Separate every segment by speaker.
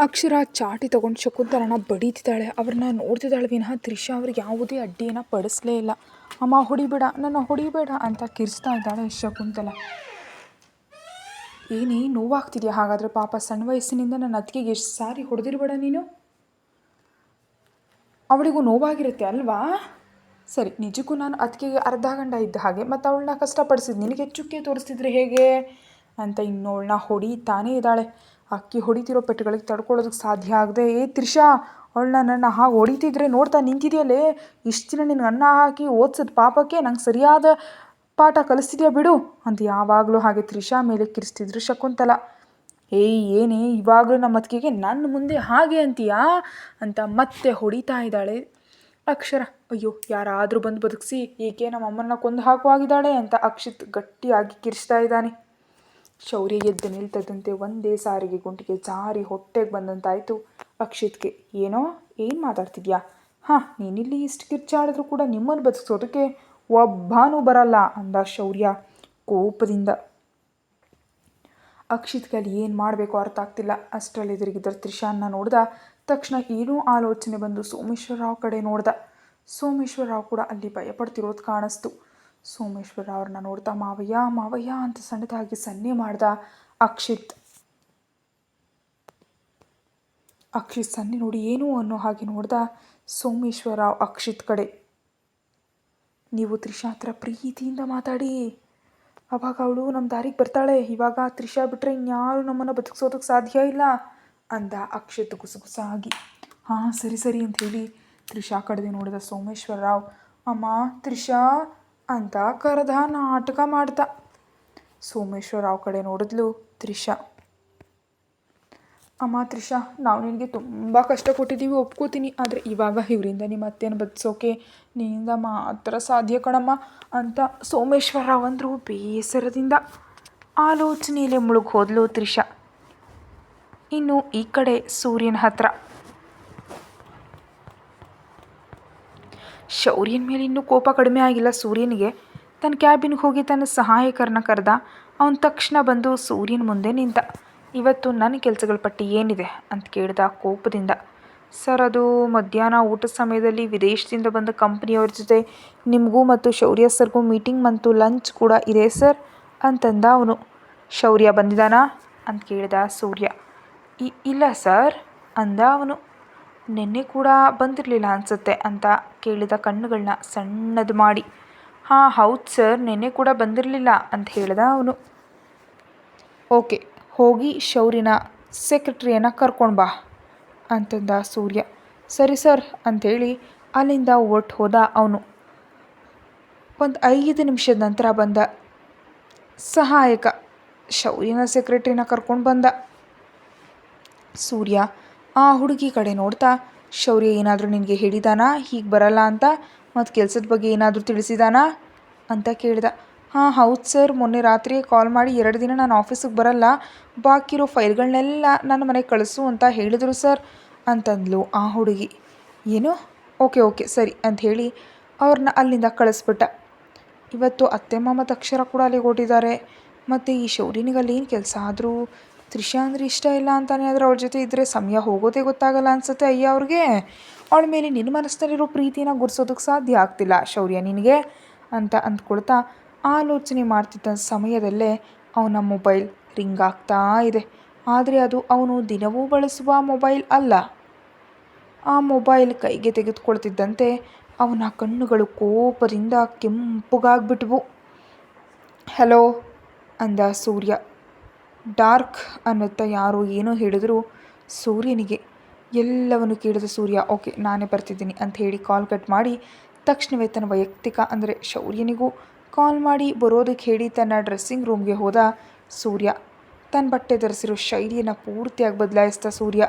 Speaker 1: ಅಕ್ಷರ ಚಾಟಿ ತೊಗೊಂಡು ಶಕುಂತಲನ ಬಡೀತಿದ್ದಾಳೆ. ಅವ್ರನ್ನ ನೋಡ್ತಿದ್ದಾಳೆ ವಿನಃ ತ್ರಿಷಾ ಅವ್ರಿಗೆ ಯಾವುದೇ ಅಡ್ಡಿಯನ್ನು ಪಡಿಸ್ಲೇ ಇಲ್ಲ. ಅಮ್ಮ ಹೊಡಿಬೇಡ, ನನ್ನ ಹೊಡಿಬೇಡ ಅಂತ ಕಿರಿಸ್ತಾ ಇದ್ದಾಳೆ ಶಕುಂತಲ. ಏನೇ ನೋವಾಗ್ತಿದೆಯಾ ಹಾಗಾದರೆ? ಪಾಪ ಸಣ್ಣ ವಯಸ್ಸಿನಿಂದ ನನ್ನ ಅತ್ತಿಗೆಗೆ ಎಷ್ಟು ಸಾರಿ ಹೊಡೆದಿರಬೇಡ ನೀನು. ಅವಳಿಗೂ ನೋವಾಗಿರುತ್ತೆ ಅಲ್ವಾ? ಸರಿ, ನಿಜಕ್ಕೂ ನಾನು ಅತ್ತಿಗೆಗೆ ಅರ್ಧ ಗಂಡ ಇದ್ದ ಹಾಗೆ, ಮತ್ತು ಅವಳನ್ನ ಕಷ್ಟಪಡಿಸಿದ್ದು ನಿನಗೆ ಚುಕ್ಕೆ ತೋರಿಸ್ತಿದ್ರೆ ಹೇಗೆ ಅಂತ ಇನ್ನೊಳನ್ನ ಹೊಡಿತಾನೇ ಇದ್ದಾಳೆ. ಅಕ್ಕಿ ಹೊಡಿತಿರೋ ಪೆಟ್ಟುಗಳಿಗೆ ತಡ್ಕೊಳ್ಳೋದಕ್ಕೆ ಸಾಧ್ಯ ಆಗದೆ, ತ್ರಿಷಾ ಅವಳನ್ನ ನನ್ನ ಹಾಗೆ ಹೊಡಿತಿದ್ರೆ ನೋಡ್ತಾ ನಿಂತಿದೆಯಲ್ಲೇ, ಇಷ್ಟು ದಿನ ನಿನಗೆ ಅನ್ನ ಹಾಕಿ ಓದಿಸಿದ ಪಾಪಕ್ಕೆ ನಂಗೆ ಸರಿಯಾದ ಪಾಠ ಕಲಿಸ್ತಿದ್ಯಾ ಬಿಡು ಅಂತ ಯಾವಾಗಲೂ ಹಾಗೆ ತ್ರಿಷಾ ಮೇಲೆ ಕಿರಿಸ್ತಿದ್ರು ಶಕುಂತಲ. ಏನೇ ಇವಾಗಲೂ ನಮ್ಮ ಅತ್ತಿಗೆಗೆ ನನ್ನ ಮುಂದೆ ಹಾಗೆ ಅಂತೀಯಾ ಅಂತ ಮತ್ತೆ ಹೊಡಿತಾ ಇದ್ದಾಳೆ ಅಕ್ಷರ. ಅಯ್ಯೋ, ಯಾರಾದರೂ ಬಂದು ಬದುಕಿಸಿ ಏಕೆ ನಮ್ಮ ಅಮ್ಮನ್ನ ಕೊಂದು ಹಾಕುವಾಗಿದ್ದಾಳೆ ಅಂತ ಅಕ್ಷಿತ್ ಗಟ್ಟಿಯಾಗಿ ಕಿರಿಸ್ತಾ ಇದ್ದಾನೆ. ಶೌರ್ಯ ಎದ್ದು ನಿಲ್ತದಂತೆ ಒಂದೇ ಸಾರಿಗೆ ಗುಂಟಿಗೆ ಜಾರಿ ಹೊಟ್ಟೆಗೆ ಬಂದಂತಾಯಿತು ಅಕ್ಷಿತ್ಗೆ. ಏನು ಮಾತಾಡ್ತಿದ್ಯಾ? ನೀನಿಲ್ಲಿ ಇಷ್ಟು ಕಿರ್ಚಾಡಿದ್ರು ಕೂಡ ನಿಮ್ಮನ್ನು ಬದುಕಿಸೋದಕ್ಕೆ ಒಬ್ಬನೂ ಬರಲ್ಲ ಅಂದ ಶೌರ್ಯ ಕೋಪದಿಂದ. ಅಕ್ಷಿತ್ಗೆ ಅಲ್ಲಿ ಏನು ಮಾಡಬೇಕು ಅರ್ಥ ಆಗ್ತಿಲ್ಲ. ಅಷ್ಟರಲ್ಲಿ ಎದುರಿಗಿದ್ದ ತ್ರಿಷಾನ್ನ ನೋಡ್ದ ತಕ್ಷಣ ಏನೋ ಆಲೋಚನೆ ಬಂದು ಸೋಮೇಶ್ವರರಾವ್ ಕಡೆ ನೋಡ್ದ. ಸೋಮೇಶ್ವರರಾವ್ ಕೂಡ ಅಲ್ಲಿ ಭಯಪಡ್ತಿರೋದು ಕಾಣಿಸ್ತು. ಸೋಮೇಶ್ವರರಾವ್ ಅವ್ರನ್ನ ನೋಡ್ತಾ ಮಾವಯ್ಯ ಮಾವಯ್ಯ ಅಂತ ಸಣ್ಣದಾಗಿ ಸನ್ನೆ ಮಾಡ್ದ ಅಕ್ಷಿತ್. ಸನ್ನೆ ನೋಡಿ ಏನು ಅನ್ನೋ ಹಾಗೆ ನೋಡ್ದ ಸೋಮೇಶ್ವರರಾವ್ ಅಕ್ಷಿತ್ ಕಡೆ. ನೀವು ತ್ರಿಷಾ ಹತ್ರ ಪ್ರೀತಿಯಿಂದ ಮಾತಾಡಿ, ಅವಾಗ ಅವಳು ನಮ್ಮ ದಾರಿಗೆ ಬರ್ತಾಳೆ. ಇವಾಗ ತ್ರಿಷಾ ಬಿಟ್ಟರೆ ಇನ್ಯಾರು ನಮ್ಮನ್ನು ಬದುಕಿಸೋದಕ್ಕೆ ಸಾಧ್ಯ ಇಲ್ಲ ಅಂದ ಅಕ್ಷಿತ್ ಗುಸುಗುಸಾಗಿ. ಸರಿ ಅಂತ ಹೇಳಿ ತ್ರಿಷಾ ಕಡೆದೆ ನೋಡಿದ ಸೋಮೇಶ್ವರರಾವ್. ಅಮ್ಮ ತ್ರಿಷಾ ಅಂತ ಕರೆದ ನಾಟಕ ಮಾಡ್ದ. ಸೋಮೇಶ್ವರರಾವ್ ಕಡೆ ನೋಡಿದ್ಲು ತ್ರಿಷಾ. ಅಮ್ಮ ತ್ರಿಷಾ, ನಾವು ನಿನಗೆ ತುಂಬ ಕಷ್ಟ ಕೊಟ್ಟಿದ್ದೀವಿ, ಒಪ್ಕೋತೀನಿ. ಆದರೆ ಇವಾಗ ಇವರಿಂದ ನಿಮ್ಮ ಅತ್ತೆಯನ್ನು ಬದುಕಿಸೋಕೆ ನಿನ್ನಿಂದ ಮಾತ್ರ ಸಾಧ್ಯ ಕಣಮ್ಮ ಅಂತ ಸೋಮೇಶ್ವರರಾವ್ ಅಂದರು ಬೇಸರದಿಂದ. ಆಲೋಚನೆಯಲ್ಲೇ ಮುಳುಗಿ ಹೋದ್ಲು ತ್ರಿಷಾ. ಇನ್ನು ಈ ಕಡೆ ಸೂರ್ಯನ ಹತ್ರ ಶೌರ್ಯನ ಮೇಲೆ ಇನ್ನೂ ಕೋಪ ಕಡಿಮೆ ಆಗಿಲ್ಲ ಸೂರ್ಯನಿಗೆ. ತನ್ನ ಕ್ಯಾಬಿನ್ಗೆ ಹೋಗಿ ತನ್ನ ಸಹಾಯಕರನ್ನ ಕರೆದ. ಅವನ ತಕ್ಷಣ ಬಂದು ಸೂರ್ಯನ ಮುಂದೆ ನಿಂತ. ಇವತ್ತು ನನ್ನ ಕೆಲಸಗಳ ಪಟ್ಟಿ ಏನಿದೆ ಅಂತ ಕೇಳ್ದ ಕೋಪದಿಂದ. ಸರ್, ಅದು ಮಧ್ಯಾಹ್ನ ಊಟದ ಸಮಯದಲ್ಲಿ ವಿದೇಶದಿಂದ ಬಂದ ಕಂಪ್ನಿಯವ್ರ ಜೊತೆ ನಿಮಗೂ ಮತ್ತು ಶೌರ್ಯ ಸರ್ಗೂ ಮೀಟಿಂಗ್ ಮತ್ತು ಲಂಚ್ ಕೂಡ ಇದೆ ಸರ್ ಅಂತಂದ ಅವನು. ಶೌರ್ಯ ಬಂದಿದ್ದಾನಾ ಅಂತ ಕೇಳ್ದ ಸೂರ್ಯ. ಇಲ್ಲ ಸರ್ ಅಂದ ಅವನು. ನಿನ್ನೆ ಕೂಡ ಬಂದಿರಲಿಲ್ಲ ಅನಿಸುತ್ತೆ ಅಂತ ಕೇಳಿದ ಕಣ್ಣುಗಳನ್ನ ಸಣ್ಣದು ಮಾಡಿ. ಹೌದು ಸರ್, ನಿನ್ನೆ ಕೂಡ ಬಂದಿರಲಿಲ್ಲ ಅಂತ ಹೇಳ್ದ ಅವನು. ಓಕೆ, ಹೋಗಿ ಶೌರ್ಯನ ಸೆಕ್ರೆಟ್ರಿಯನ್ನು ಕರ್ಕೊಂಡು ಬಾ ಅಂತಂದ ಸೂರ್ಯ. ಸರಿ ಸರ್ ಅಂಥೇಳಿ ಅಲ್ಲಿಂದ ಹೊರ್ಟು ಹೋದ ಅವನು. ಒಂದು 5 ನಿಮಿಷದ ನಂತರ ಬಂದ ಸಹಾಯಕ ಶೌರ್ಯನ ಸೆಕ್ರೆಟ್ರಿನ ಕರ್ಕೊಂಡು ಬಂದ. ಸೂರ್ಯ ಆ ಹುಡುಗಿ ಕಡೆ ನೋಡ್ತಾ, ಶೌರ್ಯ ಏನಾದರೂ ನಿನಗೆ ಹೇಳಿದಾನಾ ಹೀಗೆ ಬರಲ್ಲ ಅಂತ, ಮತ್ತು ಕೆಲಸದ ಬಗ್ಗೆ ಏನಾದರೂ ತಿಳಿಸಿದಾನಾ ಅಂತ ಕೇಳ್ದ. ಹೌದು ಸರ್, ಮೊನ್ನೆ ರಾತ್ರಿಯೇ ಕಾಲ್ ಮಾಡಿ 2 ದಿನ ನಾನು ಆಫೀಸಿಗೆ ಬರಲ್ಲ, ಬಾಕಿರೋ ಫೈಲ್ಗಳನ್ನೆಲ್ಲ ನನ್ನ ಮನೆಗೆ ಕಳಿಸು ಅಂತ ಹೇಳಿದರು ಸರ್ ಅಂತಂದ್ಲು ಆ ಹುಡುಗಿ. ಏನು? ಓಕೆ ಸರಿ ಅಂತ ಹೇಳಿ ಅವ್ರನ್ನ ಅಲ್ಲಿಂದ ಕಳಿಸ್ಬಿಟ್ಟ. ಇವತ್ತು ಅತ್ತೆ ಮಾಮ ಅಕ್ಷರ ಕೂಡ ಅಲ್ಲಿಗೆ ಹೊಟ್ಟಿದ್ದಾರೆ. ಮತ್ತು ಈ ಶೌರ್ಯನಿಗೆ ಅಲ್ಲಿ ಏನು ಕೆಲಸ? ಆದರೂ ತ್ರಿಷಾ ಅಂದರೆ ಇಷ್ಟ ಇಲ್ಲ ಅಂತಾನೆ, ಆದರೆ ಅವಳ ಜೊತೆ ಇದ್ದರೆ ಸಮಯ ಹೋಗೋದೇ ಗೊತ್ತಾಗಲ್ಲ ಅನಿಸುತ್ತೆ ಅಯ್ಯ ಅವ್ರಿಗೆ. ಅವಳ ಮೇಲೆ ನಿನ್ನ ಮನಸ್ಸಿನಲ್ಲಿರೋ ಪ್ರೀತಿನ ಗುರ್ಸೋದಕ್ಕೆ ಸಾಧ್ಯ ಆಗ್ತಿಲ್ಲ ಶೌರ್ಯ ನಿನಗೆ ಅಂತ ಅಂದ್ಕೊಳ್ತಾ ಆಲೋಚನೆ ಮಾಡ್ತಿದ್ದ ಸಮಯದಲ್ಲೇ ಅವನ ಮೊಬೈಲ್ ರಿಂಗ್ ಆಗ್ತಾ ಇದೆ. ಆದರೆ ಅದು ಅವನು ದಿನವೂ ಬಳಸುವ ಮೊಬೈಲ್ ಅಲ್ಲ. ಆ ಮೊಬೈಲ್ ಕೈಗೆ ತೆಗೆದುಕೊಳ್ತಿದ್ದಂತೆ ಅವನ ಕಣ್ಣುಗಳು ಕೋಪದಿಂದ ಕೆಂಪುಗಾಗ್ಬಿಟ್ವು. ಹಲೋ ಅಂದ ಸೂರ್ಯ. ಡಾರ್ಕ್ ಅನ್ನುತ್ತಾ ಯಾರೋ ಏನೋ ಹೇಳಿದ್ರು ಸೂರ್ಯನಿಗೆ. ಎಲ್ಲವನ್ನು ಕೇಳಿದ ಸೂರ್ಯ ಓಕೆ ನಾನೇ ಬರ್ತಿದ್ದೀನಿ ಅಂತ ಹೇಳಿ ಕಾಲ್ ಕಟ್ ಮಾಡಿ ತಕ್ಷಣವೇ ತನ್ನ ವೈಯಕ್ತಿಕ ಅಂದರೆ ಶೌರ್ಯನಿಗೂ ಕಾಲ್ ಮಾಡಿ ಬರೋದಕ್ಕೆ ಹೇಳಿ ತನ್ನ ಡ್ರೆಸ್ಸಿಂಗ್ ರೂಮ್ಗೆ ಹೋದ ಸೂರ್ಯ. ತನ್ನ ಬಟ್ಟೆ ಧರಿಸಿರೋ ಶೈಲಿಯನ್ನು ಪೂರ್ತಿಯಾಗಿ ಬದಲಾಯಿಸಿದ ಸೂರ್ಯ.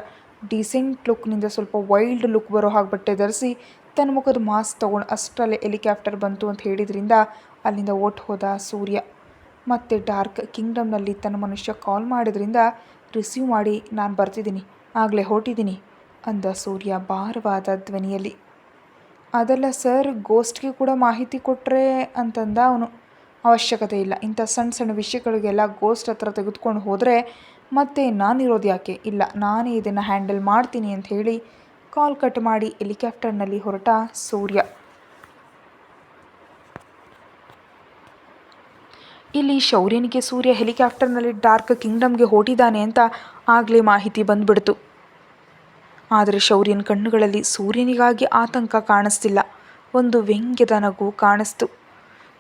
Speaker 1: ಡೀಸೆಂಟ್ ಲುಕ್ನಿಂದ ಸ್ವಲ್ಪ ವೈಲ್ಡ್ ಲುಕ್ ಬರೋ ಹಾಗೆ ಬಟ್ಟೆ ಧರಿಸಿ ತನ್ನ ಮುಖದ ಮಾಸ್ಕ್ ತೊಗೊಂಡು ಅಷ್ಟರಲ್ಲೇ ಹೆಲಿಕಾಪ್ಟರ್ ಬಂತು ಅಂತ ಹೇಳಿದ್ರಿಂದ ಅಲ್ಲಿಂದ ಓಟ್ ಹೋದ ಸೂರ್ಯ. ಮತ್ತು ಡಾರ್ಕ್ ಕಿಂಗ್ಡಮ್ನಲ್ಲಿ ತನ್ನ ಮನುಷ್ಯ ಕಾಲ್ ಮಾಡಿದ್ರಿಂದ ರಿಸೀವ್ ಮಾಡಿ ನಾನು ಬರ್ತಿದ್ದೀನಿ, ಆಗಲೇ ಹೊರಟಿದ್ದೀನಿ ಅಂದ ಸೂರ್ಯ ಭಾರವಾದ ಧ್ವನಿಯಲ್ಲಿ. ಅದಲ್ಲ ಸರ್, ಗೋಸ್ಟ್ಗೆ ಕೂಡ ಮಾಹಿತಿ ಕೊಟ್ಟರೆ ಅಂತಂದ ಅವನು. ಅವಶ್ಯಕತೆ ಇಲ್ಲ, ಇಂಥ ಸಣ್ಣ ಸಣ್ಣ ವಿಷಯಗಳಿಗೆಲ್ಲ ಗೋಸ್ಟ್ ಹತ್ರ ತೆಗೆದುಕೊಂಡು ಹೋದರೆ ಮತ್ತೆ ನಾನಿರೋದು ಯಾಕೆ, ಇಲ್ಲ ನಾನೇ ಇದನ್ನು ಹ್ಯಾಂಡಲ್ ಮಾಡ್ತೀನಿ ಅಂತ ಹೇಳಿ ಕಾಲ್ ಕಟ್ ಮಾಡಿ ಹೆಲಿಕಾಪ್ಟರ್ನಲ್ಲಿ ಹೊರಟ ಸೂರ್ಯ. ಇಲ್ಲಿ ಶೌರ್ಯನಿಗೆ ಸೂರ್ಯ ಹೆಲಿಕಾಪ್ಟರ್ನಲ್ಲಿ ಡಾರ್ಕ್ ಕಿಂಗ್ಡಮ್ಗೆ ಹೊರಟಿದ್ದಾನೆ ಅಂತ ಆಗಲೇ ಮಾಹಿತಿ ಬಂದ್ಬಿಡ್ತು. ಆದರೆ ಶೌರ್ಯನ ಕಣ್ಣುಗಳಲ್ಲಿ ಸೂರ್ಯನಿಗಾಗಿ ಆತಂಕ ಕಾಣಿಸ್ತಿಲ್ಲ, ಒಂದು ವ್ಯಂಗ್ಯದ ನಗು ಕಾಣಿಸ್ತು.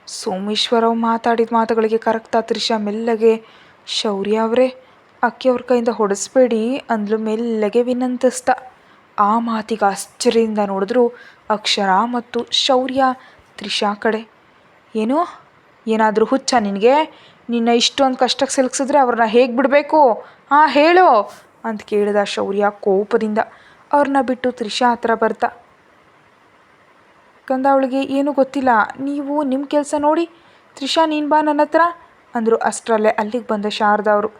Speaker 1: ಸೋಮೇಶ್ವರವ್ ಮಾತಾಡಿದ ಮಾತುಗಳಿಗೆ ಕರಗ್ತಾ ತ್ರಿಷಾ ಮೆಲ್ಲಗೆ, ಶೌರ್ಯ ಅವರೇ, ಅಕ್ಕಿಯವ್ರ ಕೈಯಿಂದ ಹೊಡೆಸ್ಬೇಡಿ ಅಂದ್ಲು ಮೆಲ್ಲಗೆ ವಿನಂತಿಸ್ತಾ. ಆ ಮಾತಿಗೆ ಆಶ್ಚರ್ಯದಿಂದ ನೋಡಿದ್ರು ಅಕ್ಷರ ಮತ್ತು ಶೌರ್ಯ ತ್ರಿಷಾ ಕಡೆ. ಏನು, ಏನಾದರೂ ಹುಚ್ಚ ನಿನಗೆ? ನಿನ್ನ ಇಷ್ಟೊಂದು ಕಷ್ಟಕ್ಕೆ ಸಿಲುಕಿಸಿದ್ರೆ ಅವ್ರನ್ನ ಹೇಗೆ ಬಿಡಬೇಕು, ಹಾಂ ಹೇಳು ಅಂತ ಕೇಳಿದ ಶೌರ್ಯ ಕೋಪದಿಂದ. ಅವ್ರನ್ನ ಬಿಟ್ಟು ತ್ರಿಷಾ ಹತ್ರ ಬರ್ತಾ, ಕಂದ ಅವಳಿಗೆ ಏನೂ ಗೊತ್ತಿಲ್ಲ, ನೀವು ನಿಮ್ಮ ಕೆಲಸ ನೋಡಿ, ತ್ರಿಷಾ ನೀನು ಬಾ ನನ್ನ ಹತ್ರ ಅಂದರು. ಅಷ್ಟರಲ್ಲೇ ಅಲ್ಲಿಗೆ ಬಂದ ಶಾರದಾ ಅವರು.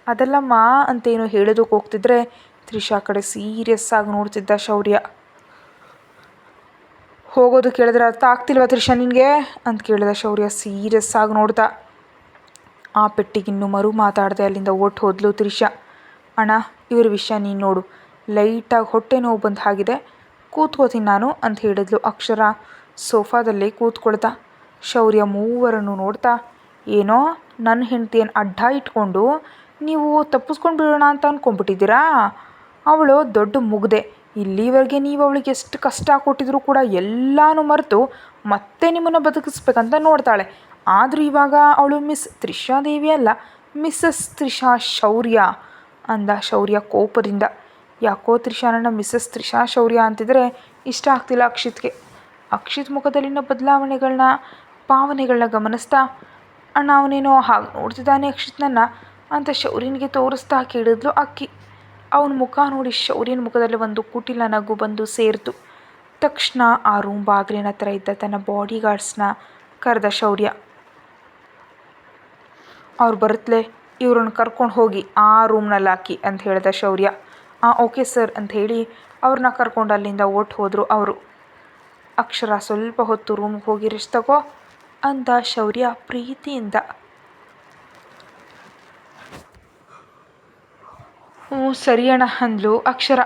Speaker 1: ಅದಲ್ಲಮ್ಮ ಅಂತೇನು ಹೇಳೋದಕ್ಕೆ ಹೋಗ್ತಿದ್ರೆ ತ್ರಿಷಾ ಕಡೆ ಸೀರಿಯಸ್ ಆಗಿ ನೋಡ್ತಿದ್ದ ಶೌರ್ಯ. ಹೋಗೋದು ಕೇಳಿದ್ರೆ ಅರ್ಥ ಆಗ್ತಿಲ್ವಾ ತ್ರಿಷಾ ನಿನಗೆ ಅಂತ ಕೇಳಿದ ಶೌರ್ಯ ಸೀರಿಯಸ್ ಆಗಿ ನೋಡ್ತಾ. ಆ ಪೆಟ್ಟಿಗಿನ್ನು ಮರು ಮಾತಾಡದೆ ಅಲ್ಲಿಂದ ಓಟ್ ಹೋದ್ಲು ತ್ರಿಷಾ. ಅಣ್ಣ, ಇವ್ರ ವಿಷಯ ನೀನು ನೋಡು, ಲೈಟಾಗಿ ಹೊಟ್ಟೆ ನೋವು ಬಂದು ಆಗಿದೆ, ಕೂತ್ಕೋತೀನಿ ನಾನು ಅಂತ ಹೇಳಿದ್ಲು ಅಕ್ಷರ ಸೋಫಾದಲ್ಲೇ ಕೂತ್ಕೊಳ್ತಾ. ಶೌರ್ಯ ಮೂವರನ್ನು ನೋಡ್ತಾ, ಏನೋ ನನ್ನ ಹೆಂಡತಿಯನ್ನು ಅಡ್ಡ ಇಟ್ಕೊಂಡು ನೀವು ತಪ್ಪಿಸ್ಕೊಂಡು ಬಿಡೋಣ ಅಂತ ಅಂದ್ಕೊಂಡ್ಬಿಟ್ಟಿದ್ದೀರಾ? ಅವಳು ದೊಡ್ಡ ಮುಗ್ದೆ, ಇಲ್ಲಿವರೆಗೆ ನೀವು ಅವಳಿಗೆ ಎಷ್ಟು ಕಷ್ಟ ಕೊಟ್ಟಿದ್ರು ಕೂಡ ಎಲ್ಲನೂ ಮರೆತು ಮತ್ತೆ ನಿಮ್ಮನ್ನು ಬದುಕಿಸ್ಬೇಕಂತ ನೋಡ್ತಾಳೆ. ಆದರೂ ಇವಾಗ ಅವಳು ಮಿಸ್ ತ್ರಿಷಾದೇವಿ ಅಲ್ಲ, ಮಿಸ್ಸಸ್ ತ್ರಿಷಾ ಶೌರ್ಯ ಅಂದ ಶೌರ್ಯ ಕೋಪದಿಂದ. ಯಾಕೋ ತ್ರಿಷಾನನ್ನ ಮಿಸ್ಸಸ್ ತ್ರಿಷಾ ಶೌರ್ಯ ಅಂತಿದ್ರೆ ಇಷ್ಟ ಆಗ್ತಿಲ್ಲ ಅಕ್ಷಿತ್ಗೆ. ಅಕ್ಷಿತ್ ಮುಖದಲ್ಲಿನ ಬದಲಾವಣೆಗಳನ್ನ ಭಾವನೆಗಳನ್ನ ಗಮನಿಸ್ತಾ, ಅಣ್ಣ ಅವನೇನೋ ಹಾಗೆ ನೋಡ್ತಿದ್ದಾನೆ ಅಕ್ಷಿತ್ನನ್ನ ಅಂತ ಶೌರ್ಯನಿಗೆ ತೋರಿಸ್ತಾ ಕೇಳಿದ್ಲು ಅಕ್ಕಿ. ಅವನ ಮುಖ ನೋಡಿ ಶೌರ್ಯನ ಮುಖದಲ್ಲಿ ಒಂದು ಕುಟಿಲ ನಗು ಬಂದು ಸೇರಿತು. ತಕ್ಷಣ ಆ ರೂಮ್ ಬಾಗಿಲಿನ ಹತ್ರ ಇದ್ದ ತನ್ನ ಬಾಡಿ ಗಾರ್ಡ್ಸ್ನ ಕರೆದ ಶೌರ್ಯ. ಅವ್ರು ಬರುತ್ತಲೇ ಇವ್ರನ್ನ ಕರ್ಕೊಂಡು ಹೋಗಿ ಆ ರೂಮ್ನಲ್ಲಿ ಹಾಕಿ ಅಂತ ಹೇಳಿದ ಶೌರ್ಯ. ಓಕೆ ಸರ್ ಅಂತ ಹೇಳಿ ಅವ್ರನ್ನ ಕರ್ಕೊಂಡು ಅಲ್ಲಿಂದ ಓಟ್ ಹೋದರು ಅವರು. ಅಕ್ಷರ ಸ್ವಲ್ಪ ಹೊತ್ತು ರೂಮ್ಗೆ ಹೋಗಿ ರೆಸ್ಟ್ ತಗೋ ಅಂದ ಶೌರ್ಯ ಪ್ರೀತಿಯಿಂದ. ಸರಿ ಅಣ್ಣ ಅಂದ್ಲು ಅಕ್ಷರ.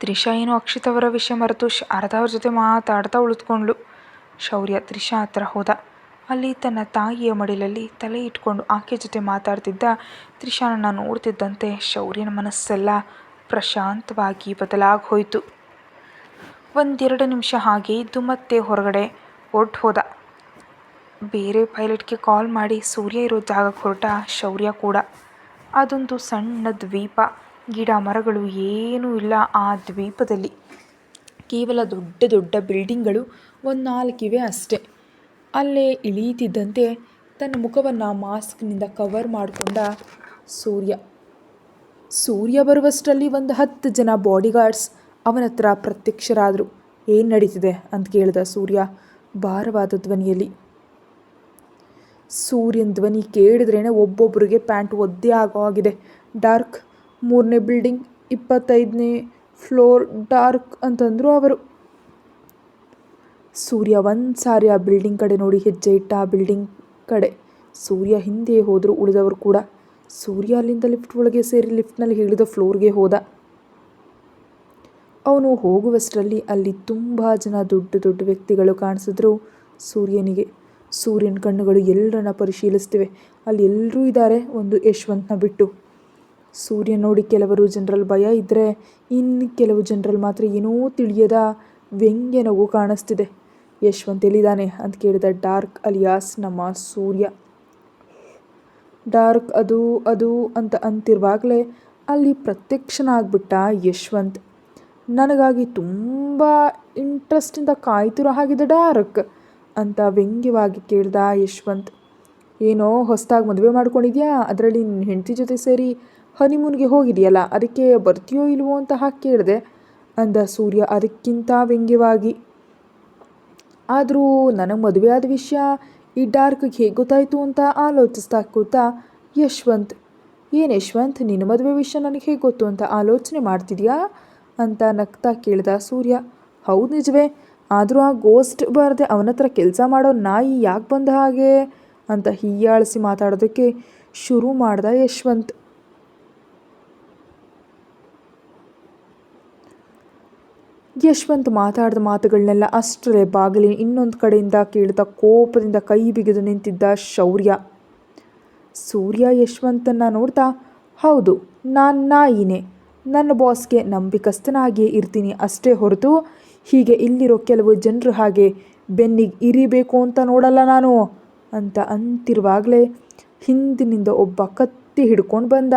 Speaker 1: ತ್ರಿಷಾ ಏನೋ ಅಕ್ಷಿತ್ ಅವರ ವಿಷಯ ಮರೆತು ಶಾರದಾ ಅವ್ರ ಜೊತೆ ಮಾತಾಡ್ತಾ ಉಳಿದುಕೊಂಡ್ಳು. ಶೌರ್ಯ ತ್ರಿಷಾ ಹತ್ರ ಹೋದ. ಅಲ್ಲಿ ತನ್ನ ತಾಯಿಯ ಮಡಿಲಲ್ಲಿ ತಲೆ ಇಟ್ಕೊಂಡು ಆಕೆ ಜೊತೆ ಮಾತಾಡ್ತಿದ್ದ ತ್ರಿಷಾನನ್ನು ನೋಡ್ತಿದ್ದಂತೆ ಶೌರ್ಯನ ಮನಸ್ಸೆಲ್ಲ ಪ್ರಶಾಂತವಾಗಿ ಬದಲಾಗಿ ಹೋಯಿತು. 1-2 ನಿಮಿಷ ಹಾಗೆ ಇದ್ದು ಮತ್ತೆ ಹೊರಗಡೆ ಹೋದ. ಬೇರೆ ಪೈಲಟ್ಗೆ ಕಾಲ್ ಮಾಡಿ ಸೂರ್ಯ ಇರೋ ಜಾಗಕ್ಕೆ ಹೊರಟ ಶೌರ್ಯ ಕೂಡ. ಅದೊಂದು ಸಣ್ಣ ದ್ವೀಪ, ಗಿಡ ಮರಗಳು ಏನೂ ಇಲ್ಲ ಆ ದ್ವೀಪದಲ್ಲಿ. ಕೇವಲ ದೊಡ್ಡ ದೊಡ್ಡ ಬಿಲ್ಡಿಂಗ್ಗಳು 4 ಇವೆ ಅಷ್ಟೆ. ಅಲ್ಲೇ ಇಳೀತಿದ್ದಂತೆ ತನ್ನ ಮುಖವನ್ನು ಮಾಸ್ಕ್ನಿಂದ ಕವರ್ ಮಾಡಿಕೊಂಡ ಸೂರ್ಯ ಬರುವಷ್ಟರಲ್ಲಿ ಒಂದು 10 ಜನ ಬಾಡಿಗಾರ್ಡ್ಸ್ ಅವನ ಹತ್ರ ಪ್ರತ್ಯಕ್ಷರಾದರು. ಏನು ನಡೀತಿದೆ ಅಂತ ಕೇಳಿದ ಸೂರ್ಯ ಭಾರವಾದ ಧ್ವನಿಯಲ್ಲಿ. ಸೂರ್ಯನ ಧ್ವನಿ ಕೇಳಿದ್ರೇ ಒಬ್ಬೊಬ್ಬರಿಗೆ ಪ್ಯಾಂಟ್ ಒದ್ದೆ ಆಗೋ ಆಗಿದೆ. ಡಾರ್ಕ್, 3ನೇ ಬಿಲ್ಡಿಂಗ್, 25ನೇ ಫ್ಲೋರ್ ಡಾರ್ಕ್ ಅಂತಂದರು ಅವರು. ಸೂರ್ಯ ಒಂದು ಸಾರಿ ಆ ಬಿಲ್ಡಿಂಗ್ ಕಡೆ ನೋಡಿ ಹೆಜ್ಜೆ ಇಟ್ಟ. ಆ ಬಿಲ್ಡಿಂಗ್ ಕಡೆ ಸೂರ್ಯ ಹಿಂದೆ ಹೋದರು ಉಳಿದವರು ಕೂಡ. ಸೂರ್ಯ ಅಲ್ಲಿಂದ ಲಿಫ್ಟ್ ಒಳಗೆ ಸೇರಿ ಲಿಫ್ಟ್ನಲ್ಲಿ ಇಳಿದ ಫ್ಲೋರ್ಗೆ ಹೋದ. ಅವನು ಹೋಗುವಷ್ಟರಲ್ಲಿ ಅಲ್ಲಿ ತುಂಬ ಜನ ದೊಡ್ಡ ದೊಡ್ಡ ವ್ಯಕ್ತಿಗಳು ಕಾಣಿಸಿದ್ರು ಸೂರ್ಯನಿಗೆ. ಸೂರ್ಯನ ಕಣ್ಣುಗಳು ಎಲ್ಲರನ್ನ ಪರಿಶೀಲಿಸ್ತಿವೆ. ಅಲ್ಲಿ ಎಲ್ಲರೂ ಇದ್ದಾರೆ, ಒಂದು ಯಶವಂತನ ಬಿಟ್ಟು. ಸೂರ್ಯ ನೋಡಿ ಕೆಲವರು ಜನರಲ್ಲಿ ಭಯ ಇದ್ದರೆ ಇನ್ನು ಕೆಲವು ಜನರಲ್ಲಿ ಮಾತ್ರ ಏನೂ ತಿಳಿಯದ ವ್ಯಂಗ್ಯ ನಗು ಕಾಣಿಸ್ತಿದೆ. ಯಶವಂತ್ ಎಲ್ಲಿದ್ದಾನೆ ಅಂತ ಕೇಳಿದ ಡಾರ್ಕ್ ಅಲಿಯಾಸ್ ನಮ್ಮ ಸೂರ್ಯ. ಡಾರ್ಕ್ ಅದು ಅಂತ ಅಂತಿರುವಾಗಲೇ ಅಲ್ಲಿ ಪ್ರತ್ಯಕ್ಷನಾಗ್ಬಿಟ್ಟ ಯಶವಂತ್. ನನಗಾಗಿ ತುಂಬ ಇಂಟ್ರೆಸ್ಟಿಂದ ಕಾಯ್ತಿರೋ ಹಾಗಿದೆ ಡಾರ್ಕ್ ಅಂತ ವ್ಯಂಗ್ಯವಾಗಿ ಕೇಳ್ದ ಯಶವಂತ್. ಏನೋ ಹೊಸದಾಗಿ ಮದುವೆ ಮಾಡ್ಕೊಂಡಿದ್ಯಾ, ಅದರಲ್ಲಿ ನಿನ್ನ ಹೆಂಡತಿ ಜೊತೆ ಸೇರಿ ಹನಿಮೂನ್ಗೆ ಹೋಗಿದೆಯಲ್ಲ, ಅದಕ್ಕೆ ಬರ್ತೀಯೋ ಇಲ್ವೋ ಅಂತ ಹಾಕಿ ಕೇಳಿದೆ ಅಂದ ಸೂರ್ಯ ಅದಕ್ಕಿಂತ ವ್ಯಂಗ್ಯವಾಗಿ. ಆದರೂ ನನಗೆ ಮದುವೆ ಆದ ವಿಷಯ ಈ ಡಾರ್ಕ್ಗೆ ಹೇಗೆ ಗೊತ್ತಾಯಿತು ಅಂತ ಆಲೋಚಿಸ್ತಾ ಕೂತಾ ಯಶವಂತ್. ಏನು ಯಶವಂತ್, ನಿನ್ನ ಮದುವೆ ವಿಷಯ ನನಗೆ ಹೇಗೆ ಗೊತ್ತು ಅಂತ ಆಲೋಚನೆ ಮಾಡ್ತಿದ್ಯಾ ಅಂತ ನಗ್ತಾ ಕೇಳಿದ ಸೂರ್ಯ. ಹೌದು ನಿಜವೇ, ಆದರೂ ಆ ಗೋಸ್ಟ್ ಬರದೆ ಅವನ ಹತ್ರ ಕೆಲಸ ಮಾಡೋ ನಾಯಿ ಯಾಕೆ ಬಂದ ಹಾಗೆ ಅಂತ ಹೀಯಾಳಿಸಿ ಮಾತಾಡೋದಕ್ಕೆ ಶುರು ಮಾಡ್ದ ಯಶವಂತ್. ಯಶವಂತ್ ಮಾತಾಡಿದ ಮಾತುಗಳನ್ನೆಲ್ಲ ಅಷ್ಟರೇ ಬಾಗಿಲಿನ ಇನ್ನೊಂದು ಕಡೆಯಿಂದ ಕೇಳ್ತಾ ಕೋಪದಿಂದ ಕೈ ಬಿಗಿದು ನಿಂತಿದ್ದ ಶೌರ್ಯ. ಸೂರ್ಯ ಯಶವಂತನ್ನ ನೋಡ್ತಾ, ಹೌದು, ನಾನು ನಾಯಿನೇ. ನನ್ನ ಬಾಸ್ಗೆ ನಂಬಿಕಸ್ಥನಾಗಿಯೇ ಇರ್ತೀನಿ ಅಷ್ಟೇ ಹೊರತು ಹೀಗೆ ಇಲ್ಲಿರೋ ಕೆಲವು ಜನರು ಹಾಗೆ ಬೆನ್ನಿಗೆ ಇರಿಬೇಕು ಅಂತ ನೋಡಲ್ಲ ನಾನು ಅಂತ ಅಂತಿರುವಾಗಲೇ ಹಿಂದಿನಿಂದ ಒಬ್ಬ ಕತ್ತಿ ಹಿಡ್ಕೊಂಡು ಬಂದ.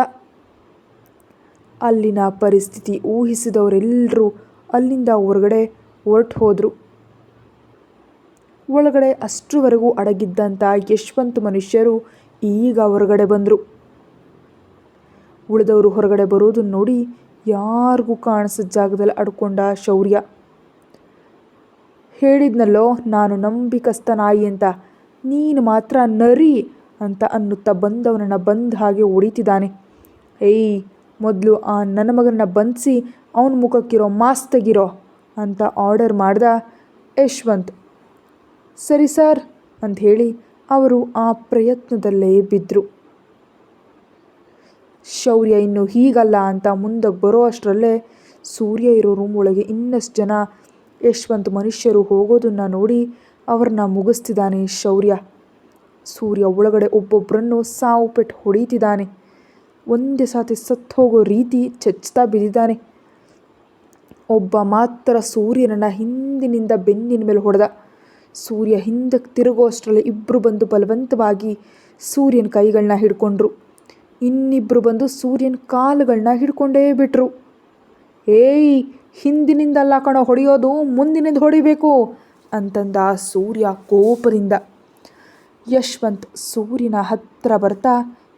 Speaker 1: ಅಲ್ಲಿನ ಪರಿಸ್ಥಿತಿ ಊಹಿಸಿದವರೆಲ್ಲರೂ ಅಲ್ಲಿಂದ ಹೊರಗಡೆ ಹೊರಟು ಹೋದರು. ಒಳಗಡೆ ಅಷ್ಟರವರೆಗೂ ಅಡಗಿದ್ದಂಥ ಯಶವಂತ್ ಮನುಷ್ಯರು ಈಗ ಹೊರಗಡೆ ಬಂದರು. ಉಳಿದವರು ಹೊರಗಡೆ ಬರೋದನ್ನು ನೋಡಿ ಯಾರಿಗೂ ಕಾಣಿಸಿದ ಜಾಗದಲ್ಲಿ ಅಡ್ಕೊಂಡ ಶೌರ್ಯ. ಹೇಳಿದ್ನಲ್ಲೋ ನಾನು ನಂಬಿಕಸ್ಥ ನಾಯಿ ಅಂತ, ನೀನು ಮಾತ್ರ ನರಿ ಅಂತ ಅನ್ನುತ್ತಾ ಬಂದವನನ್ನು ಬಂದ ಹಾಗೆ ಹೊಡಿತಿದ್ದಾನೆ. ಏಯ್, ಮೊದಲು ಆ ನನ್ನ ಮಗನ ಬಂಧಿಸಿ ಅವನ ಮುಖಕ್ಕಿರೋ ಮಾಸ್ಕ್ ತೆಗಿರೋ ಅಂತ ಆರ್ಡರ್ ಮಾಡ್ದ ಯಶವಂತ್. ಸರಿ ಸರ್ ಅಂತ ಹೇಳಿ ಅವರು ಆ ಪ್ರಯತ್ನದಲ್ಲೇ ಬಿದ್ದರು. ಶೌರ್ಯ ಇನ್ನು ಹೀಗಲ್ಲ ಅಂತ ಮುಂದಕ್ಕೆ ಬರೋ ಅಷ್ಟರಲ್ಲೇ ಸೂರ್ಯ ಇರೋ ರೂಮ್ ಒಳಗೆ ಇನ್ನಷ್ಟು ಜನ ಯಶವಂತ್ ಮನುಷ್ಯರು ಹೋಗೋದನ್ನು ನೋಡಿ ಅವ್ರನ್ನ ಮುಗಿಸ್ತಿದ್ದಾನೆ ಶೌರ್ಯ. ಸೂರ್ಯ ಒಳಗಡೆ ಒಬ್ಬೊಬ್ಬರನ್ನು ಸಾವು ಪೆಟ್ಟು ಹೊಡಿತಿದ್ದಾನೆ. ಒಂದೇ ಸಾತಿ ಸತ್ತು ಹೋಗೋ ರೀತಿ ಚಚ್ತಾ ಬಿದ್ದಿದ್ದಾನೆ. ಒಬ್ಬ ಮಾತ್ರ ಸೂರ್ಯನನ್ನು ಹಿಂದಿನಿಂದ ಬೆನ್ನಿನ ಮೇಲೆ ಹೊಡೆದ. ಸೂರ್ಯ ಹಿಂದಕ್ಕೆ ತಿರುಗೋ ಅಷ್ಟರಲ್ಲಿ ಇಬ್ಬರು ಬಂದು ಬಲವಂತವಾಗಿ ಸೂರ್ಯನ ಕೈಗಳನ್ನ ಹಿಡ್ಕೊಂಡ್ರು. ಇನ್ನಿಬ್ಬರು ಬಂದು ಸೂರ್ಯನ ಕಾಲುಗಳನ್ನ ಹಿಡ್ಕೊಂಡೇ ಬಿಟ್ರು. ಏಯ್, ಹಿಂದಿನಿಂದಲ್ಲ ಕಣೋ ಹೊಡೆಯೋದು, ಮುಂದಿನಿಂದ ಹೊಡಿಬೇಕು ಅಂತಂದ ಸೂರ್ಯ ಕೋಪದಿಂದ. ಯಶವಂತ್ ಸೂರ್ಯನ ಹತ್ರ ಬರ್ತಾ,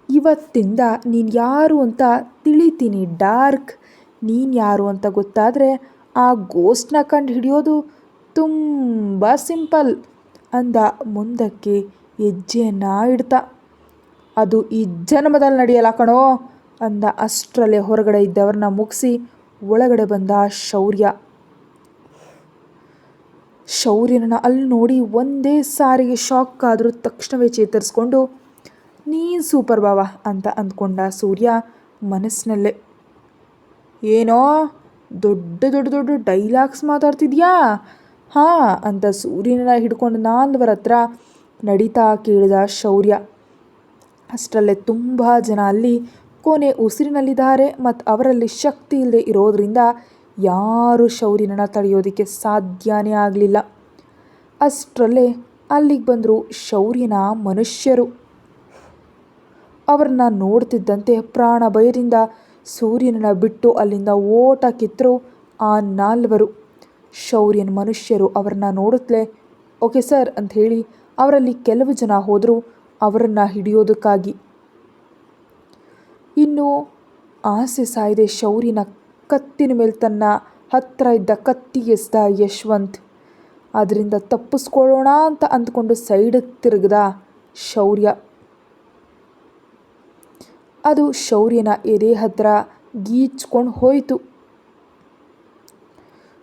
Speaker 1: ಇವತ್ತಿಂದ ನೀನು ಯಾರು ಅಂತ ತಿಳಿತೀನಿ ಡಾರ್ಕ್. ನೀನು ಯಾರು ಅಂತ ಗೊತ್ತಾದರೆ ಆ ಗೋಸ್ಟ್ನ ಕಂಡು ಹಿಡಿಯೋದು ತುಂಬ ಸಿಂಪಲ್ ಅಂದ ಮುಂದಕ್ಕೆ ಹೆಜ್ಜೆಯನ್ನು ಇಡ್ತಾ. ಅದು ಈ ಜನ್ಮದಲ್ಲಿ ನಡೆಯಲ್ಲ ಕಣೋ ಅಂದ ಅಷ್ಟರಲ್ಲೇ ಹೊರಗಡೆ ಇದ್ದವ್ರನ್ನ ಮುಗಿಸಿ ಒಳಗಡೆ ಬಂದ ಶೌರ್ಯ. ಶೌರ್ಯನನ್ನು ಅಲ್ಲಿ ನೋಡಿ ಒಂದೇ ಸಾರಿಗೆ ಶಾಕ್ ಆದರೂ ತಕ್ಷಣವೇ ಚೇತರಿಸ್ಕೊಂಡು, ನೀನು ಸೂಪರ್ ಬಾವ ಅಂತ ಅಂದ್ಕೊಂಡ ಸೂರ್ಯ ಮನಸ್ಸಿನಲ್ಲೇ. ಏನೋ ದೊಡ್ಡ ದೊಡ್ಡ ದೊಡ್ಡ ಡೈಲಾಗ್ಸ್ ಮಾತಾಡ್ತಿದ್ಯಾ ಹಾಂ ಅಂತ ಸೂರ್ಯನ ಹಿಡ್ಕೊಂಡು ನಾಲ್ವರ ಹತ್ರ ನಡೀತಾ ಕೇಳಿದ ಶೌರ್ಯ. ಅಷ್ಟರಲ್ಲೇ ತುಂಬ ಜನ ಅಲ್ಲಿ ಕೊನೆ ಉಸಿರಿನಲ್ಲಿದ್ದಾರೆ ಮತ್ತು ಅವರಲ್ಲಿ ಶಕ್ತಿ ಇಲ್ಲದೆ ಇರೋದರಿಂದ ಯಾರೂ ಶೌರ್ಯನನ್ನು ತಡೆಯೋದಕ್ಕೆ ಸಾಧ್ಯನೇ ಆಗಲಿಲ್ಲ. ಅಷ್ಟರಲ್ಲೇ ಅಲ್ಲಿಗೆ ಬಂದರು ಶೌರ್ಯನ ಮನುಷ್ಯರು. ಅವ್ರನ್ನ ನೋಡ್ತಿದ್ದಂತೆ ಪ್ರಾಣ ಭಯದಿಂದ ಸೂರ್ಯನನ್ನು ಬಿಟ್ಟು ಅಲ್ಲಿಂದ ಓಟ ಕಿತ್ತರು ಆ ನಾಲ್ವರು. ಶೌರ್ಯನ ಮನುಷ್ಯರು ಅವ್ರನ್ನ ನೋಡುತ್ತಲೇ ಓಕೆ ಸರ್ ಅಂತ ಹೇಳಿ ಅವರಲ್ಲಿ ಕೆಲವು ಜನ ಹೋದರು ಅವರನ್ನು ಹಿಡಿಯೋದಕ್ಕಾಗಿ. ಇನ್ನು ಆಸೆ ಸಾಯದೆ ಶೌರ್ಯನ ಕತ್ತಿನ ಮೇಲೆ ತನ್ನ ಹತ್ತಿರ ಇದ್ದ ಕತ್ತಿ ಎಸ್ದ ಯಶವಂತ್. ಅದರಿಂದ ತಪ್ಪಿಸ್ಕೊಳ್ಳೋಣ ಅಂತ ಅಂದ್ಕೊಂಡು ಸೈಡಿಗೆ ತಿರುಗಿದ ಶೌರ್ಯ. ಅದು ಶೌರ್ಯನ ಎದೆ ಹತ್ರ ಗೀಚ್ಕೊಂಡು ಹೋಯಿತು.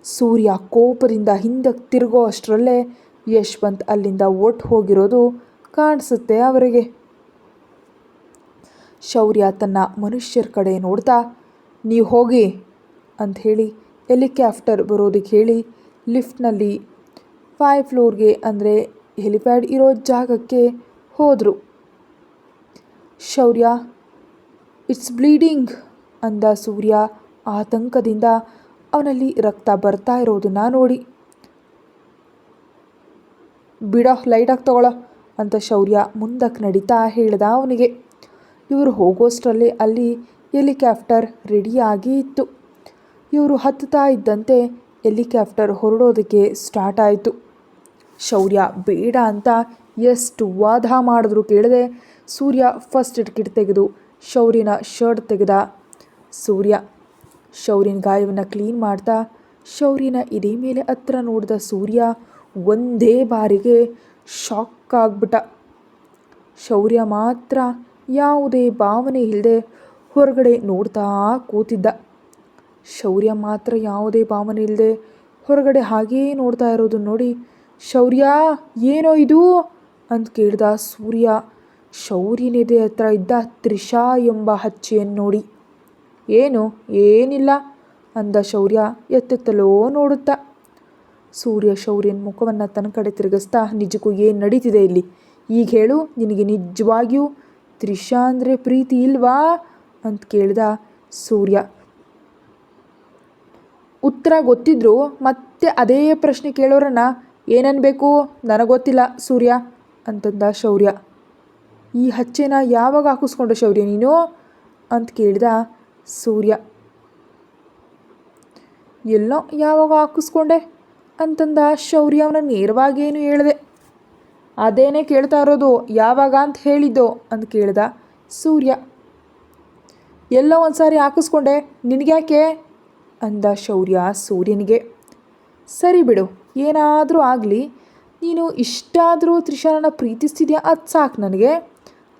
Speaker 1: ಸೂರ್ಯ ಕೋಪದಿಂದ ಹಿಂದಕ್ಕೆ ತಿರುಗೋ ಅಷ್ಟರಲ್ಲೇ ಯಶವಂತ್ ಅಲ್ಲಿಂದ ಒಟ್ಟು ಹೋಗಿರೋದು ಕಾಣಿಸುತ್ತೆ ಅವರಿಗೆ. ಶೌರ್ಯ ತನ್ನ ಮನುಷ್ಯರ ಕಡೆ ನೋಡ್ತಾ, ನೀವು ಹೋಗಿ ಅಂತ ಹೇಳಿ ಹೆಲಿಕಾಪ್ಟರ್ ಬರೋದಕ್ಕೆ ಹೇಳಿ ಲಿಫ್ಟ್ನಲ್ಲಿ 5th ಫ್ಲೋರ್ಗೆ ಅಂದರೆ ಹೆಲಿಪ್ಯಾಡ್ ಇರೋ ಜಾಗಕ್ಕೆ ಹೋದರು. ಶೌರ್ಯ, ಇಟ್ಸ್ ಬ್ಲೀಡಿಂಗ್ ಅಂದ ಸೂರ್ಯ ಆತಂಕದಿಂದ ಅವನಲ್ಲಿ ರಕ್ತ ಬರ್ತಾ ಇರೋದನ್ನು ನೋಡಿ. ಬಿಡೋ, ಲೈಟಾಗಿ ತಗೊಳ್ಳೋ ಅಂತ ಶೌರ್ಯ ಮುಂದಕ್ಕೆ ನಡೀತಾ ಹೇಳ್ದ ಅವನಿಗೆ. ಇವರು ಹೋಗೋಷ್ಟರಲ್ಲಿ ಅಲ್ಲಿ ಹೆಲಿಕಾಪ್ಟರ್ ರೆಡಿಯಾಗಿ ಇತ್ತು. ಇವರು ಹತ್ತುತ್ತಾ ಇದ್ದಂತೆ ಹೆಲಿಕಾಪ್ಟರ್ ಹೊರಡೋದಕ್ಕೆ ಸ್ಟಾರ್ಟ್ ಆಯಿತು. ಶೌರ್ಯ ಬೇಡ ಅಂತ ಎಷ್ಟು ವಾದ ಮಾಡಿದ್ರು ಕೇಳದೆ ಸೂರ್ಯ ಫಸ್ಟ್ ಏಡ್ ಕಿಟ್ ತೆಗೆದು ಶೌರ್ಯನ ಶರ್ಟ್ ತೆಗೆದ. ಸೂರ್ಯ ಶೌರ್ಯನ ಗಾಯವನ್ನು ಕ್ಲೀನ್ ಮಾಡ್ತಾ ಶೌರ್ಯನ ಎದೆ ಮೇಲೆ ಹತ್ರ ನೋಡಿದ ಸೂರ್ಯ ಒಂದೇ ಬಾರಿಗೆ ಶಾಕ್ ಆಗ್ಬಿಟ್ಟ. ಶೌರ್ಯ ಮಾತ್ರ ಯಾವುದೇ ಭಾವನೆ ಇಲ್ಲದೆ ಹೊರಗಡೆ ನೋಡ್ತಾ ಕೂತಿದ್ದ. ಶೌರ್ಯ ಮಾತ್ರ ಯಾವುದೇ ಭಾವನೆ ಇಲ್ಲದೆ ಹೊರಗಡೆ ಹಾಗೇ ನೋಡ್ತಾ ಇರೋದನ್ನ ನೋಡಿ, ಶೌರ್ಯ ಏನೋ ಇದು ಅಂತ ಕೇಳ್ದ ಸೂರ್ಯ ಶೌರ್ಯನೆದೆ ಹತ್ರ ಇದ್ದ ತ್ರಿಷಾ ಎಂಬ ಹಚ್ಚೆಯನ್ನು ನೋಡಿ. ಏನಿಲ್ಲ ಅಂದ ಶೌರ್ಯ ಎತ್ತೆತ್ತಲೋ ನೋಡುತ್ತಾ. ಸೂರ್ಯ ಶೌರ್ಯನ ಮುಖವನ್ನು ತನ್ನ ಕಡೆ ತಿರುಗಿಸ್ತಾ, ನಿಜಕ್ಕೂ ಏನು ನಡೀತಿದೆ ಇಲ್ಲಿ? ಈಗ ಹೇಳು, ನಿನಗೆ ನಿಜವಾಗಿಯೂ ತ್ರಿಷಾ ಅಂದರೆ ಪ್ರೀತಿ ಇಲ್ವಾ ಅಂತ ಕೇಳ್ದ ಸೂರ್ಯ. ಉತ್ತರ ಗೊತ್ತಿದ್ರು ಮತ್ತೆ ಅದೇ ಪ್ರಶ್ನೆ ಕೇಳೋರನ್ನ ಏನನ್ಬೇಕು? ನನಗೊತ್ತಿಲ್ಲ ಸೂರ್ಯ ಅಂತಂದ ಶೌರ್ಯ. ಈ ಹಚ್ಚೆನ ಯಾವಾಗ ಹಾಕಿಸ್ಕೊಂಡೆ ಶೌರ್ಯ ನೀನು ಅಂತ ಕೇಳ್ದ ಸೂರ್ಯ. ಎಲ್ಲೋ ಯಾವಾಗ ಹಾಕಿಸ್ಕೊಂಡೆ ಅಂತಂದ ಶೌರ್ಯ. ಅವನ ನೇರವಾಗೇನು ಹೇಳಿದೆ. ಅದೇನೇ ಕೇಳ್ತಾ ಇರೋದು, ಯಾವಾಗ ಅಂತ ಹೇಳಿದ್ದೋ ಅಂತ ಕೇಳ್ದ ಸೂರ್ಯ. ಎಲ್ಲೋ ಒಂದು ಸಾರಿ ಹಾಕಿಸ್ಕೊಂಡೆ, ನಿನಗ್ಯಾಕೆ ಅಂದ ಶೌರ್ಯ ಸೂರ್ಯನಿಗೆ. ಸರಿ ಬಿಡು, ಏನಾದರೂ ಆಗಲಿ, ನೀನು ಇಷ್ಟಾದರೂ ತ್ರಿಷಾನ ಪ್ರೀತಿಸ್ತಿದ್ಯಾ, ಅದು ಸಾಕು ನನಗೆ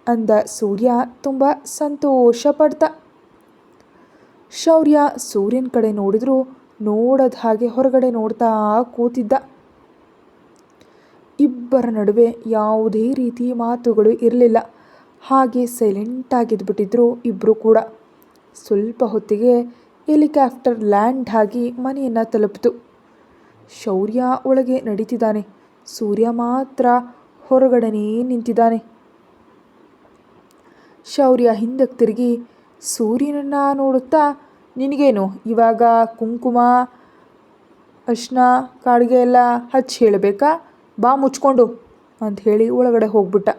Speaker 1: ಅಂದ ಸೂರ್ಯ ತುಂಬ ಸಂತೋಷ ಪಡ್ತ. ಶೌರ್ಯ ಸೂರ್ಯನ ಕಡೆ ನೋಡಿದ್ರು ನೋಡದ ಹಾಗೆ ಹೊರಗಡೆ ನೋಡ್ತಾ ಕೂತಿದ್ದ. ಇಬ್ಬರ ನಡುವೆ ಯಾವುದೇ ರೀತಿ ಮಾತುಗಳು ಇರಲಿಲ್ಲ. ಹಾಗೆ ಸೈಲೆಂಟಾಗಿದ್ಬಿಟ್ಟಿದ್ರು ಇಬ್ಬರು ಕೂಡ. ಸ್ವಲ್ಪ ಹೊತ್ತಿಗೆ ಹೆಲಿಕಾಪ್ಟರ್ ಲ್ಯಾಂಡ್ ಆಗಿ ಮನೆಯನ್ನು ತಲುಪಿತು. ಶೌರ್ಯ ಒಳಗೆ ನಡೀತಿದ್ದಾನೆ, ಸೂರ್ಯ ಮಾತ್ರ ಹೊರಗಡೆನೇ ನಿಂತಿದ್ದಾನೆ. ಶೌರ್ಯ ಹಿಂದಕ್ಕೆ ತಿರುಗಿ ಸೂರ್ಯನನ್ನು ನೋಡುತ್ತಾ, ನಿನಗೇನು ಇವಾಗ ಕುಂಕುಮ ಅರ್ಶಿನ ಕಾಡಿಗೆ ಎಲ್ಲ ಹಚ್ಚಿ ಹೇಳಬೇಕಾ? ಬಾ ಮುಚ್ಕೊಂಡು ಅಂತ ಹೇಳಿ ಒಳಗಡೆ ಹೋಗ್ಬಿಟ್ಟ.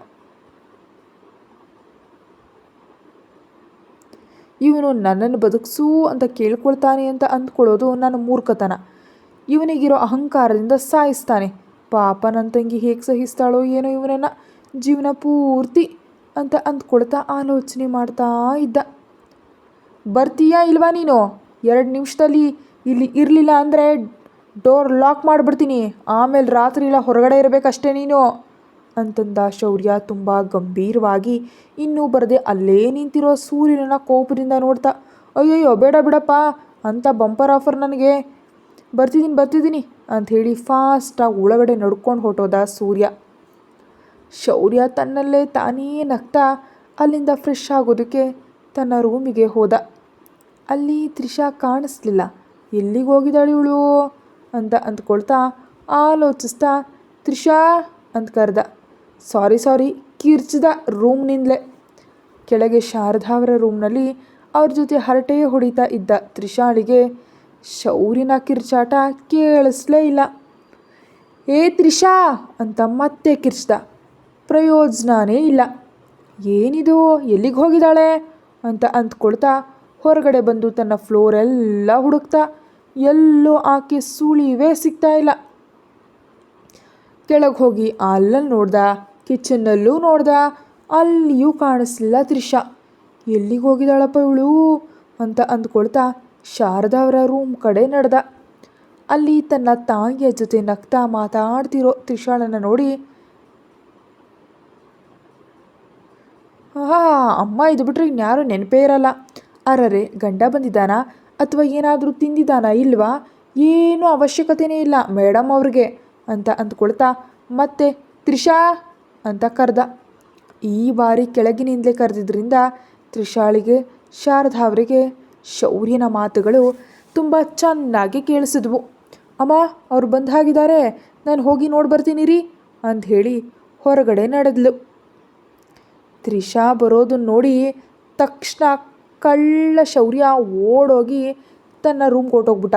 Speaker 1: ಇವನು ನನ್ನನ್ನು ಬದುಕಿಸು ಅಂತ ಕೇಳ್ಕೊಳ್ತಾನೆ ಅಂತ ಅಂದ್ಕೊಳ್ಳೋದು ನನ್ನ ಮೂರ್ಖತನ. ಇವನಿಗಿರೋ ಅಹಂಕಾರದಿಂದ ಸಾಯಿಸ್ತಾನೆ. ಪಾಪ ನನ್ನ ತಂಗಿ ಹೇಗೆ ಸಹಿಸ್ತಾಳೋ ಏನೋ ಇವನನ್ನು ಜೀವನ ಪೂರ್ತಿ ಅಂತ ಅಂದ್ಕೊಳ್ತಾ ಆಲೋಚನೆ ಮಾಡ್ತಾ ಇದ್ದ. ಬರ್ತೀಯಾ ಇಲ್ವಾ ನೀನು? 2 ನಿಮಿಷದಲ್ಲಿ ಇಲ್ಲಿ ಇರಲಿಲ್ಲ ಅಂದರೆ ಡೋರ್ ಲಾಕ್ ಮಾಡಿಬಿಡ್ತೀನಿ. ಆಮೇಲೆ ರಾತ್ರಿ ಎಲ್ಲ ಹೊರಗಡೆ ಇರಬೇಕಷ್ಟೇ ನೀನು ಅಂತಂದ ಶೌರ್ಯ ತುಂಬ ಗಂಭೀರವಾಗಿ. ಇನ್ನೂ ಬರದೆ ಅಲ್ಲೇ ನಿಂತಿರೋ ಸೂರ್ಯನನ್ನು ಕೋಪದಿಂದ ನೋಡ್ತಾ, ಅಯ್ಯಯ್ಯೋ ಬೇಡ ಬಿಡಪ್ಪ, ಅಂಥ ಬಂಪರ್ ಆಫರ್ ನನಗೆ, ಬರ್ತಿದ್ದೀನಿ ಅಂಥೇಳಿ ಫಾಸ್ಟಾಗಿ ಒಳಗಡೆ ನಡ್ಕೊಂಡು ಹೊರಟೋದ ಸೂರ್ಯ. ಶೌರ್ಯ ತನ್ನಲ್ಲೇ ತಾನೇ ನಗ್ತಾ ಅಲ್ಲಿಂದ ಫ್ರೆಶ್ ಆಗೋದಕ್ಕೆ ತನ್ನ ರೂಮಿಗೆ ಹೋದ. ಅಲ್ಲಿ ತ್ರಿಷಾ ಕಾಣಿಸ್ಲಿಲ್ಲ. ಎಲ್ಲಿಗೆ ಹೋಗಿದ್ದಾಳೆ ಇವಳು ಅಂತ ಅಂದ್ಕೊಳ್ತಾ ಆಲೋಚಿಸ್ತಾ ತ್ರಿಷಾ ಅಂತ ಕರೆದ. ಸಾರಿ ಕಿರ್ಚಿದ ರೂಮ್ನಿಂದಲೇ. ಕೆಳಗೆ ಶಾರದಾ ಅವರ ರೂಮ್ನಲ್ಲಿ ಅವ್ರ ಜೊತೆ ಹರಟೆ ಹೊಡಿತಾ ಇದ್ದ ತ್ರಿಷಾಳಿಗೆ ಶೌರ್ಯನ ಕಿರ್ಚಾಟ ಕೇಳಿಸ್ಲೇ ಇಲ್ಲ. ಏ ತ್ರಿಷಾ ಅಂತ ಮತ್ತೆ ಕಿರ್ಚ್ದ. ಪ್ರಯೋಜನನೇ ಇಲ್ಲ. ಏನಿದು, ಎಲ್ಲಿಗೆ ಹೋಗಿದ್ದಾಳೆ ಅಂತ ಅಂದ್ಕೊಳ್ತಾ ಹೊರಗಡೆ ಬಂದು ತನ್ನ ಫ್ಲೋರೆಲ್ಲ ಹುಡುಕ್ತಾ ಎಲ್ಲೂ ಆಕೆ ಸುಳಿವೇ ಸಿಗ್ತಾ ಇಲ್ಲ. ಕೆಳಗೆ ಹೋಗಿ ಅಲ್ಲಲ್ಲಿ ನೋಡ್ದ, ಕಿಚನ್ನಲ್ಲೂ ನೋಡ್ದ, ಅಲ್ಲಿಯೂ ಕಾಣಿಸ್ಲಿಲ್ಲ ತ್ರಿಷಾ. ಎಲ್ಲಿಗೆ ಹೋಗಿದ್ದಾಳಪ್ಪ ಇವಳು ಅಂತ ಅಂದ್ಕೊಳ್ತಾ ಶಾರದಾ ಅವರ ರೂಮ್ ಕಡೆ ನಡೆದ. ಅಲ್ಲಿ ತನ್ನ ತಾಯಿಯ ಜೊತೆ ನಗ್ತಾ ಮಾತಾಡ್ತಿರೋ ತ್ರಿಷಾಳನ್ನು ನೋಡಿ, ಅಮ್ಮ ಇದು ಬಿಟ್ರೆ ಇನ್ಯಾರೂ ನೆನಪೇ ಇರಲ್ಲ. ಅರರೆ, ಗಂಡ ಬಂದಿದ್ದಾನಾ ಅಥವಾ ಏನಾದರೂ ತಿಂದಿದ್ದಾನಾ ಇಲ್ವಾ? ಏನೂ ಅವಶ್ಯಕತೆಯೇ ಇಲ್ಲ ಮೇಡಮ್ ಅವ್ರಿಗೆ ಅಂತ ಅಂದ್ಕೊಳ್ತಾ ಮತ್ತೆ ತ್ರಿಷಾ ಅಂತ ಕರೆದ. ಈ ಬಾರಿ ಕೆಳಗಿನಿಂದಲೇ ಕರೆದಿದ್ದರಿಂದ ತ್ರಿಷಾಳಿಗೆ, ಶಾರದಾ ಅವರಿಗೆ ಶೌರ್ಯನ ಮಾತುಗಳು ತುಂಬ ಚೆನ್ನಾಗಿ ಕೇಳಿಸಿದ್ವು. ಅಮ್ಮ, ಅವ್ರು ಬಂದು ಹಾಗಿದ್ದಾರೆ, ನಾನು ಹೋಗಿ ನೋಡಿ ಬರ್ತೀನಿ ರೀ ಅಂತ ಹೇಳಿ ಹೊರಗಡೆ ನಡೆದ್ಲು. ತ್ರಿಷಾ ಬರೋದನ್ನು ನೋಡಿ ತಕ್ಷಣ ಕಳ್ಳ ಶೌರ್ಯ ಓಡೋಗಿ ತನ್ನ ರೂಮ್ಗೆ ಹೊರಟೋಗ್ಬಿಟ್ಟ.